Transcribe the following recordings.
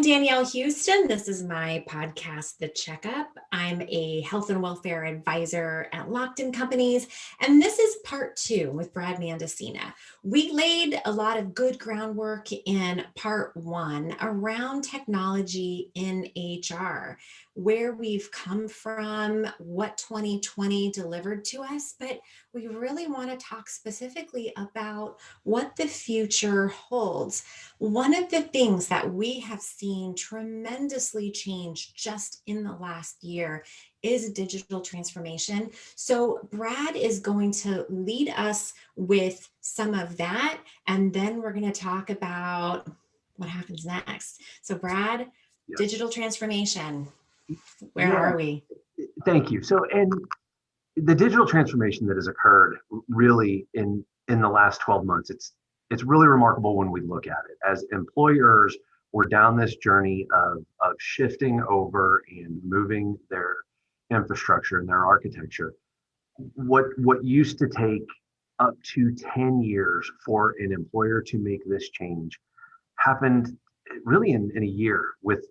Danielle Houston. This is my podcast, The Checkup. I'm a health and welfare advisor at Lockton Companies, and this is part 2 with Brad Mandacina. We laid a lot of good groundwork in part 1 around technology in HR, where we've come from, what 2020 delivered to us, but we really want to talk specifically about what the future holds. One of the things that we have seen tremendously change just in the last year is digital transformation. So Brad is going to lead us with some of that, and then we're going to talk about what happens next. So Brad, digital transformation, where are we? Thank you. So, and the digital transformation that has occurred really in the last 12 months, it's really remarkable when we look at it. As employers, we're down this journey of shifting over and moving their infrastructure and their architecture. What used to take up to 10 years for an employer to make this change happened really in a year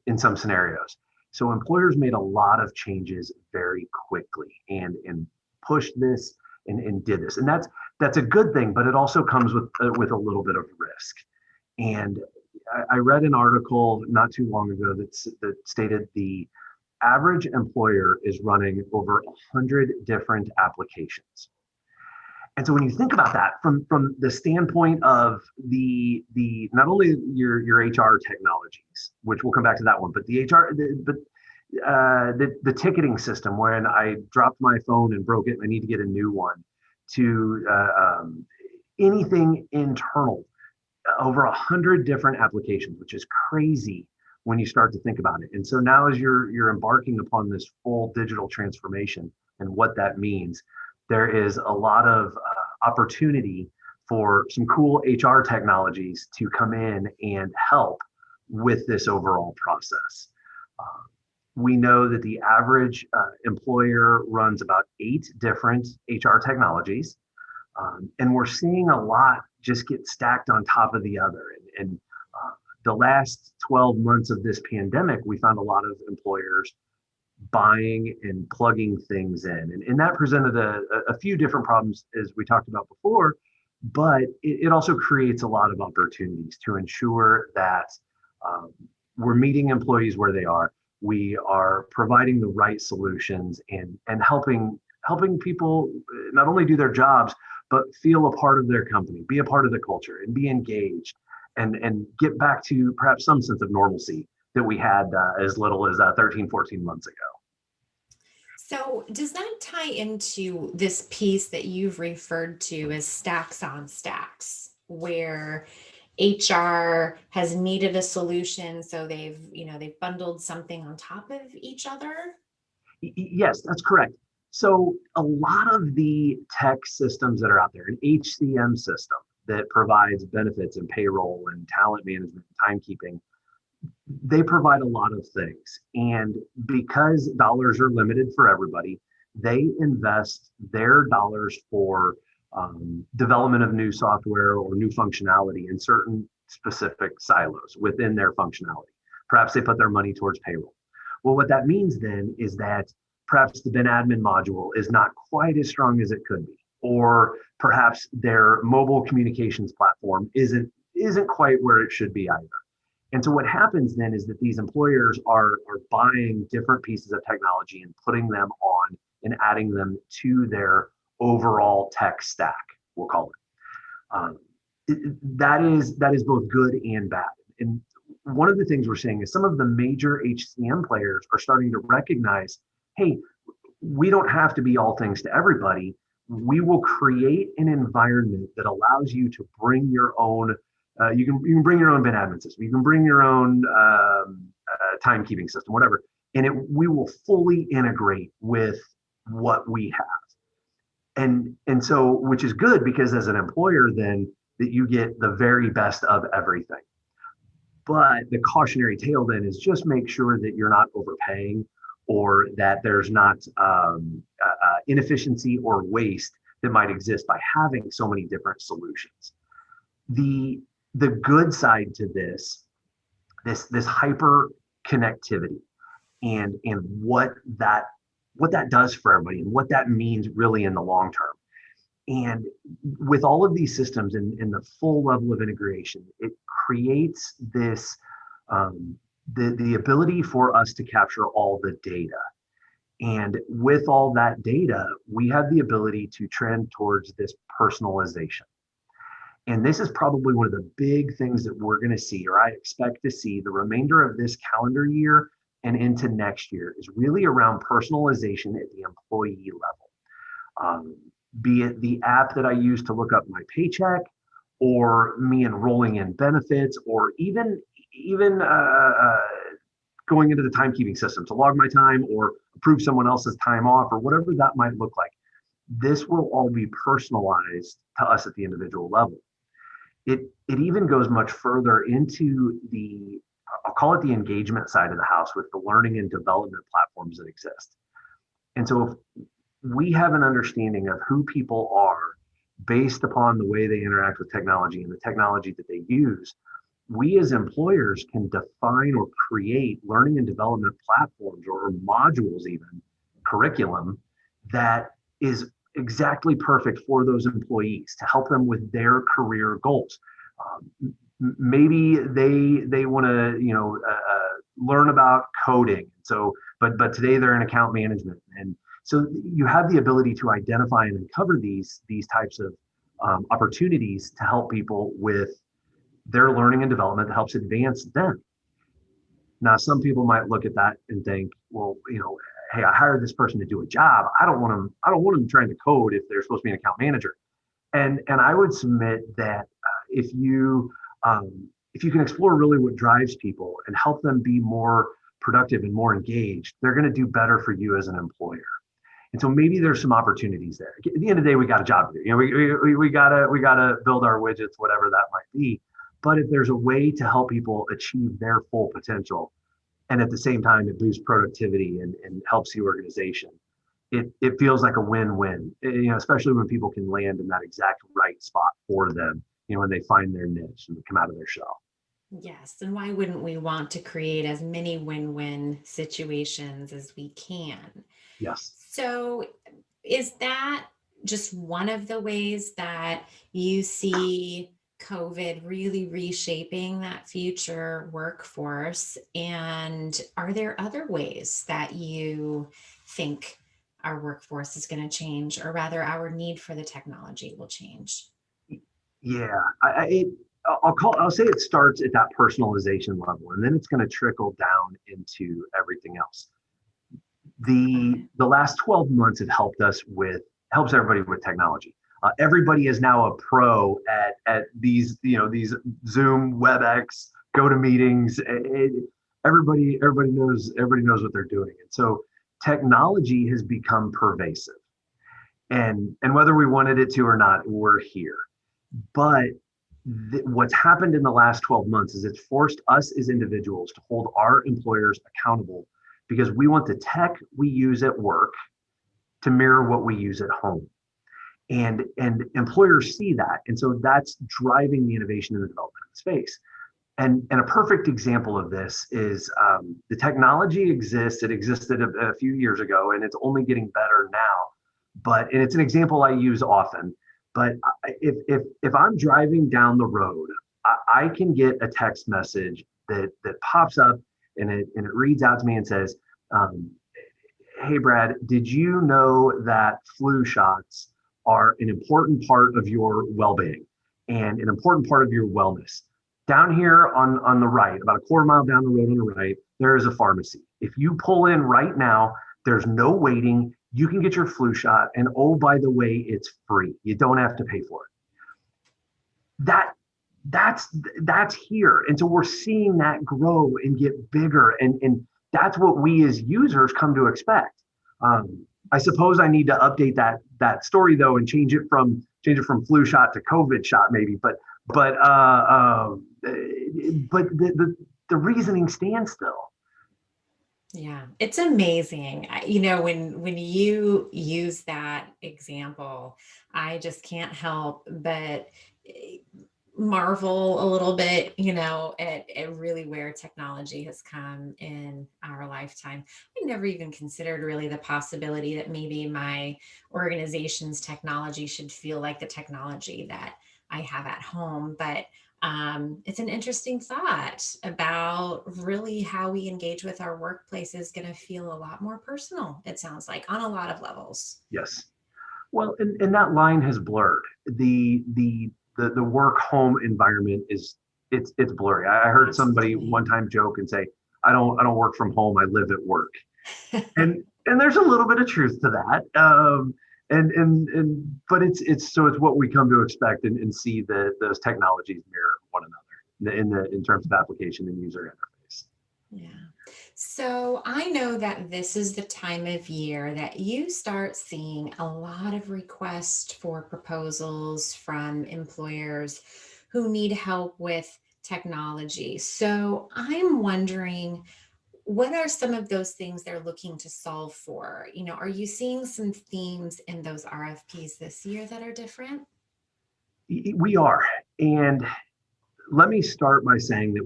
in some scenarios. So employers made a lot of changes very quickly and pushed this and did this. And that's a good thing, but it also comes with a little bit of risk. And I read an article not too long ago that stated the average employer is running over 100 different applications. And so when you think about that from the standpoint of the not only your HR technologies, which we'll come back to that one, but the ticketing system, when I dropped my phone and broke it, I need to get a new one, to anything internal, over 100 different applications, which is crazy when you start to think about it. And so now as you're embarking upon this full digital transformation and what that means, there is a lot of opportunity for some cool HR technologies to come in and help with this overall process. We know that the average employer runs about 8 different HR technologies, and we're seeing a lot just get stacked on top of the other. And the last 12 months of this pandemic, we found a lot of employers buying and plugging things in. And that presented a few different problems, as we talked about before, but it also creates a lot of opportunities to ensure that we're meeting employees where they are. We are providing the right solutions and helping people not only do their jobs, but feel a part of their company, be a part of the culture, and be engaged, and get back to perhaps some sense of normalcy that we had as little as 13, 14 months ago. So does that tie into this piece that you've referred to as stacks on stacks, where HR has needed a solution, so they've bundled something on top of each other? Yes, that's correct. So a lot of the tech systems that are out there, an HCM system that provides benefits and payroll and talent management and timekeeping, they provide a lot of things. And because dollars are limited for everybody, they invest their dollars for development of new software or new functionality in certain specific silos within their functionality. Perhaps they put their money towards payroll. Well, what that means then is that perhaps the bin admin module is not quite as strong as it could be, or perhaps their mobile communications platform isn't quite where it should be either. And so what happens then is that these employers are buying different pieces of technology and putting them on and adding them to their overall tech stack, we'll call it. That is both good and bad. And one of the things we're seeing is some of the major HCM players are starting to recognize, hey, we don't have to be all things to everybody. We will create an environment that allows you to bring your own, you can bring your own bin admin system, you can bring your own timekeeping system, whatever, and we will fully integrate with what we have. And so, which is good, because as an employer, then that you get the very best of everything. But the cautionary tale then is just make sure that you're not overpaying, or that there's not inefficiency or waste that might exist by having so many different solutions. The good side to this this hyper connectivity and what that does for everybody and what that means really in the long term. And with all of these systems and the full level of integration, it creates this the ability for us to capture all the data. And with all that data, we have the ability to trend towards this personalization. And this is probably one of the big things that we're going to see, or I expect to see the remainder of this calendar year and into next year, is really around personalization at the employee level. Be it the app that I use to look up my paycheck, or me enrolling in benefits, or even going into the timekeeping system to log my time or approve someone else's time off, or whatever that might look like. This will all be personalized to us at the individual level. It even goes much further into the, I'll call it the engagement side of the house, with the learning and development platforms that exist. And so if we have an understanding of who people are based upon the way they interact with technology and the technology that they use, we as employers can define or create learning and development platforms, or modules, even curriculum, that is exactly perfect for those employees to help them with their career goals. Maybe they want to learn about coding. So, but today they're in account management, and so you have the ability to identify and uncover these types of opportunities to help people with their learning and development that helps advance them. Now, some people might look at that and think, well, hey, I hired this person to do a job. I don't want them trying to code if they're supposed to be an account manager. And I would submit that if you can explore really what drives people and help them be more productive and more engaged, they're going to do better for you as an employer. And so maybe there's some opportunities there. At the end of the day, we got a job to do. We gotta build our widgets, whatever that might be. But if there's a way to help people achieve their full potential, and at the same time it boosts productivity and helps the organization, it feels like a win-win. Especially when people can land in that exact right spot for them. When they find their niche and come out of their shell. Yes. And why wouldn't we want to create as many win-win situations as we can? Yes. So is that just one of the ways that you see COVID really reshaping that future workforce? And are there other ways that you think our workforce is going to change, or rather our need for the technology will change? Yeah, I'll say it starts at that personalization level, and then it's going to trickle down into everything else. The last 12 months have helps everybody with technology. Everybody is now a pro at these Zoom, WebEx, GoToMeetings. Everybody knows what they're doing, and so technology has become pervasive. And whether we wanted it to or not, we're here. But what's happened in the last 12 months is it's forced us as individuals to hold our employers accountable, because we want the tech we use at work to mirror what we use at home. And employers see that. And so that's driving the innovation and the development of the space. And a perfect example of this is the technology exists. It existed a few years ago, and it's only getting better now. And it's an example I use often. But if I'm driving down the road, I can get a text message that pops up, and it reads out to me and says, "Hey Brad, did you know that flu shots are an important part of your well-being and an important part of your wellness? Down here on the right, about a quarter mile down the road on the right, there is a pharmacy. If you pull in right now, there's no waiting. You can get your flu shot, and oh, by the way, it's free. You don't have to pay for it." That's here. And so we're seeing that grow and get bigger. And that's what we as users come to expect. I suppose I need to update that story though, and change it from flu shot to COVID shot maybe. But the reasoning stands still. Yeah, it's amazing. When you use that example, I just can't help but marvel a little bit, at really where technology has come in our lifetime. I never even considered really the possibility that maybe my organization's technology should feel like the technology that I have at home. But it's an interesting thought about really how we engage with our workplace is going to feel a lot more personal, it sounds like, on a lot of levels. Yes. Well, and that line has blurred. The work home environment it's blurry. I heard somebody Absolutely. one time joke and say, I don't work from home, I live at work. And there's a little bit of truth to that. But it's what we come to expect and see that those technologies mirror one another in terms of application and user interface. Yeah. So I know that this is the time of year that you start seeing a lot of requests for proposals from employers who need help with technology. So I'm wondering, what are some of those things they're looking to solve for? Are you seeing some themes in those RFPs this year that are different? We are. And let me start by saying that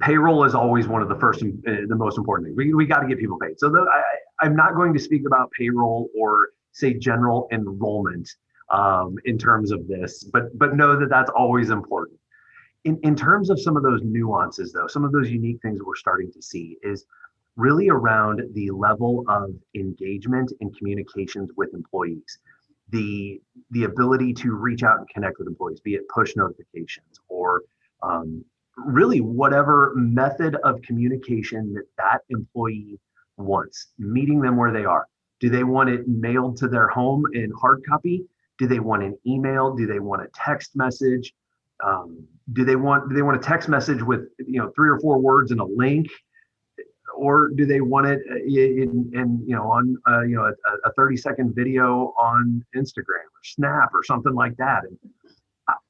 payroll is always one of the first and the most important things. We got to get people paid. So I'm not going to speak about payroll or say general enrollment in terms of this, but know that that's always important. In terms of some of those nuances, though, some of those unique things that we're starting to see is really around the level of engagement and communications with employees, the ability to reach out and connect with employees, be it push notifications or really whatever method of communication that employee wants, meeting them where they are. Do they want it mailed to their home in hard copy? Do they want an email? Do they want a text message? Do they want a text message with 3 or 4 words and a link, or do they want it on a 30-second video on Instagram or Snap or something like that? And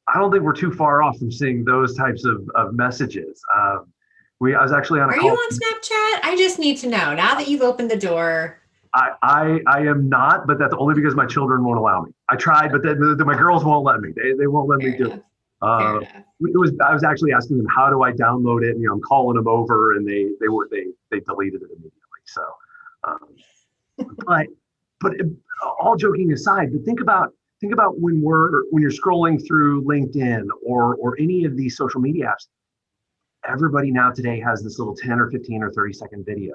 I don't think we're too far off from seeing those types of messages. I was actually on a Are call. you on Snapchat? I just need to know now that you've opened the door. I am not, but that's only because my children won't allow me. I tried, but then my girls won't let me. They won't let me do it. Fair enough. I was actually asking them, how do I download it? And I'm calling them over, and they deleted it immediately. So, but all joking aside, but think about when you're scrolling through LinkedIn or any of these social media apps. Everybody now today has this little 10 or 15 or 30-second video,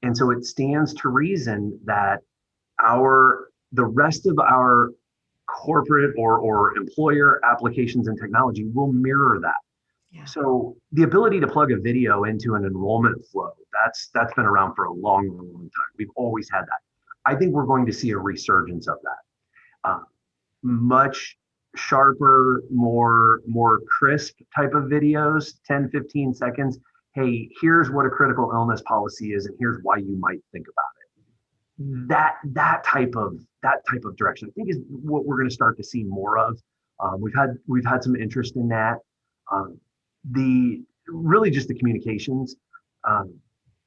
and so it stands to reason that the rest of our corporate or employer applications and technology will mirror that. Yeah. So the ability to plug a video into an enrollment flow, that's been around for a long, long, long time. We've always had that. I think we're going to see a resurgence of that. Much sharper, more crisp type of videos, 10, 15 seconds. Hey, here's what a critical illness policy is, and here's why you might think about it. That type of direction, I think, is what we're going to start to see more of. We've had some interest in that. Really just the communications.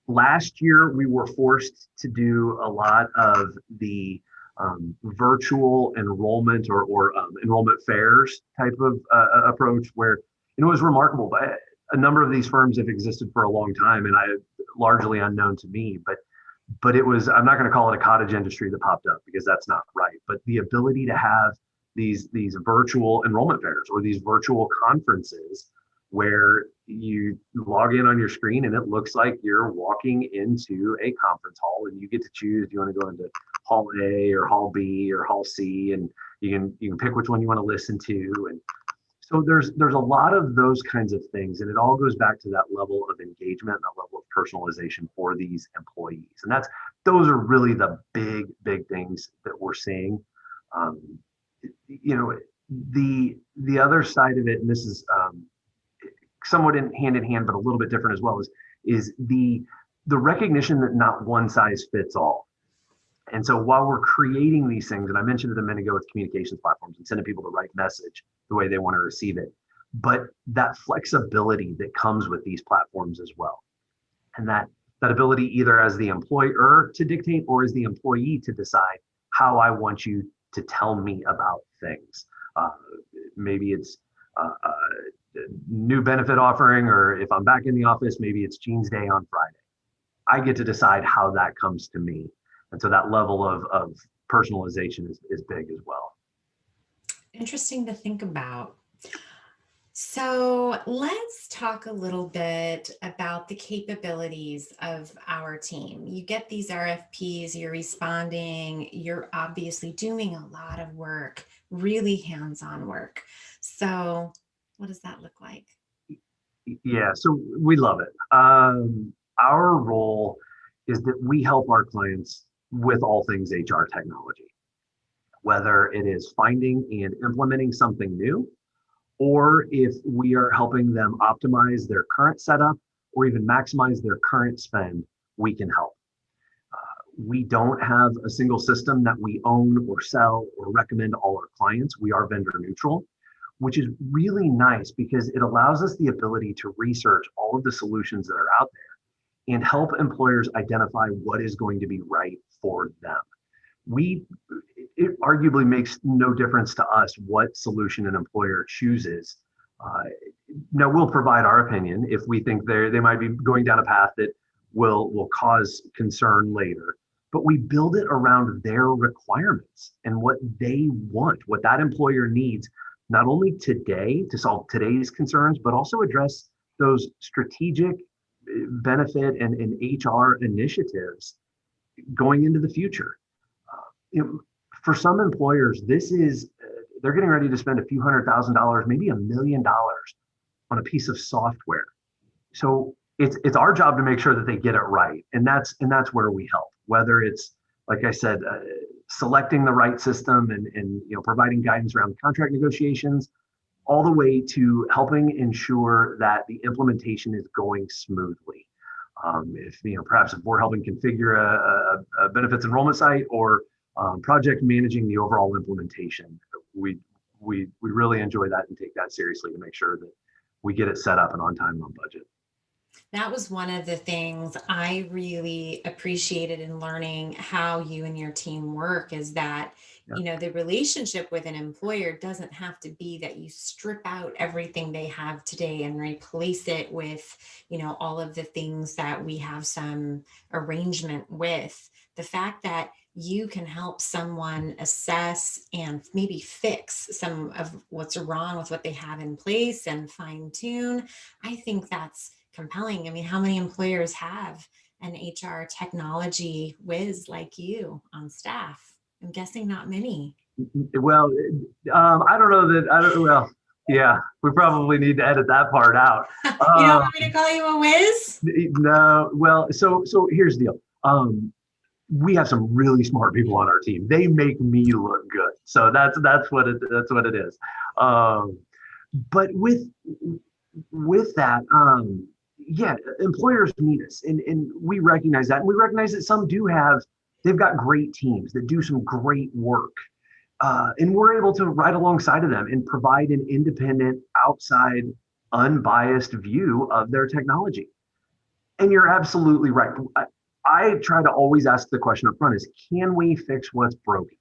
Last year, we were forced to do a lot of the virtual enrollment or enrollment fairs type of approach, where it was remarkable. But a number of these firms have existed for a long time, and largely unknown to me. But it was, I'm not going to call it a cottage industry that popped up, because that's not right. But the ability to have these virtual enrollment fairs or these virtual conferences where you log in on your screen and it looks like you're walking into a conference hall, and you get to choose, do you want to go into hall A or hall B or hall C, and you can pick which one you want to listen to. And so there's a lot of those kinds of things, and it all goes back to that level of engagement, that level of personalization for these employees. And those are really the big things that we're seeing. The other side of it, and this is somewhat hand in hand, but a little bit different as well, is the recognition that not one size fits all. And so while we're creating these things, and I mentioned it a minute ago with communications platforms and sending people the right message the way they want to receive it, but that flexibility that comes with these platforms as well. And that ability either as the employer to dictate or as the employee to decide how I want you to tell me about things. Uh, Maybe it's new benefit offering, or if I'm back in the office, maybe it's Jeans Day on Friday. I get to decide how that comes to me. And so that level of personalization is big as well. Interesting to think about. So let's talk a little bit about the capabilities of our team. You get these RFPs, you're responding, you're obviously doing a lot of work, really hands-on work. So what does that look like? Yeah, so we love it. Our role is that we help our clients with all things HR technology, whether it is finding and implementing something new, or if we are helping them optimize their current setup or even maximize their current spend, we can help. We don't have a single system that we own or sell or recommend to all our clients. We are vendor neutral, which is really nice because it allows us the ability to research all of the solutions that are out there and help employers identify what is going to be right for them. We It arguably makes no difference to us what solution an employer chooses. Uh, Now we'll provide our opinion if we think they might be going down a path that will cause concern later. But we build it around their requirements and what they want, what that employer needs, not only today to solve today's concerns, but also address those strategic benefit and HR initiatives going into the future. You know, for some employers, this is they're getting ready to spend a few $100,000, maybe $1 million on a piece of software. So it's our job to make sure that they get it right, and that's where we help. Whether it's, like I said, selecting the right system and providing guidance around contract negotiations, all the way to helping ensure that the implementation is going smoothly. If perhaps if we're helping configure a benefits enrollment site, or project managing the overall implementation, we really enjoy that and take that seriously to make sure that we get it set up and on time and on budget. That was one of the things I really appreciated in learning how you and your team work, is that, Yeah. the relationship with an employer doesn't have to be that you strip out everything they have today and replace it with, all of the things that we have some arrangement with. The fact that you can help someone assess and maybe fix some of what's wrong with what they have in place and fine tune, I think that's compelling. I mean, how many employers have an HR technology whiz like you on staff? I'm guessing not many. Well, I don't know that I don't. Well, yeah, we probably need to edit that part out. You don't Uh, want me to call you a whiz? no, well, so here's the deal. We have some really smart people on our team. They make me look good. So that's what it is. Um, but with that, yeah, employers need us, and we recognize that, and we recognize that some they've got great teams that do some great work, and we're able to ride alongside of them and provide an independent, outside, unbiased view of their technology. And you're absolutely right. I try to always ask the question up front: is can we fix what's broken?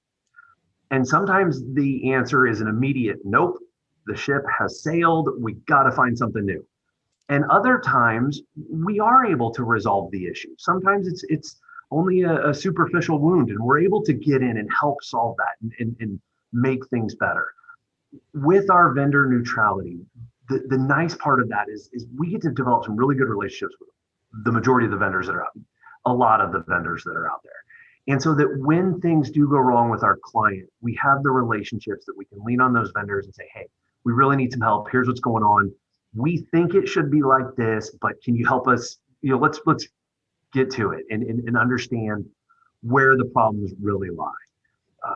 And sometimes the answer is an immediate nope. The ship has sailed. We got to find something new. And other times we are able to resolve the issue. Sometimes it's only a superficial wound, and we're able to get in and help solve that and make things better. With our vendor neutrality, the nice part of that is we get to develop some really good relationships with the majority of the vendors that are out, a lot of the vendors that are out there. And so that when things do go wrong with our client, we have the relationships that we can lean on those vendors and say, hey, we really need some help. Here's what's going on. We think it should be like this, but can you help us? Let's get to it and understand where the problems really lie. Uh,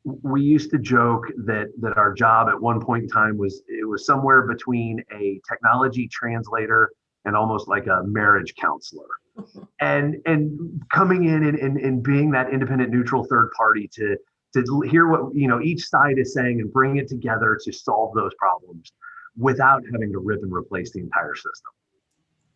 we used to joke that our job at one point in time was somewhere between a technology translator and almost like a marriage counselor. And coming in and being that independent, neutral third party to hear what each side is saying and bring it together to solve those problems without having to rip and replace the entire system.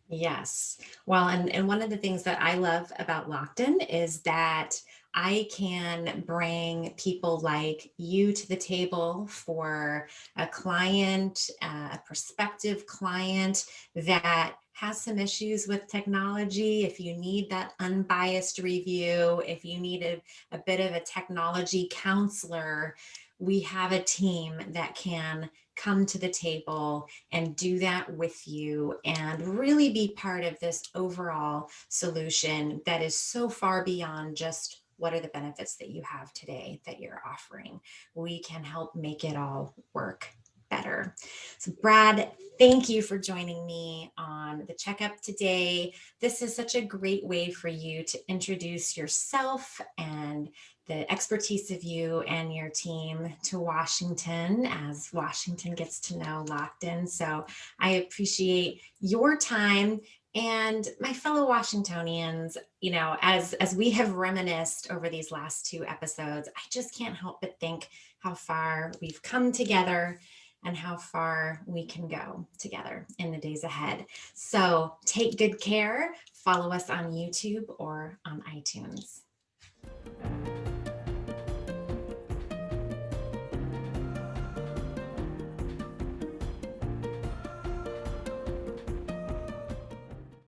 Yes. Well, and one of the things that I love about Lockton is that I can bring people like you to the table for a client, a prospective client that has some issues with technology. If you need that unbiased review, if you need a bit of a technology counselor, we have a team that can come to the table and do that with you and really be part of this overall solution that is so far beyond just what are the benefits that you have today that you're offering. We can help make it all work better. So Brad, thank you for joining me on the checkup today. This is such a great way for you to introduce yourself and the expertise of you and your team to Washington as Washington gets to know Lockton. So I appreciate your time. And my fellow Washingtonians, as we have reminisced over these last two episodes, I just can't help but think how far we've come together and how far we can go together in the days ahead. So take good care. Follow us on YouTube or on iTunes.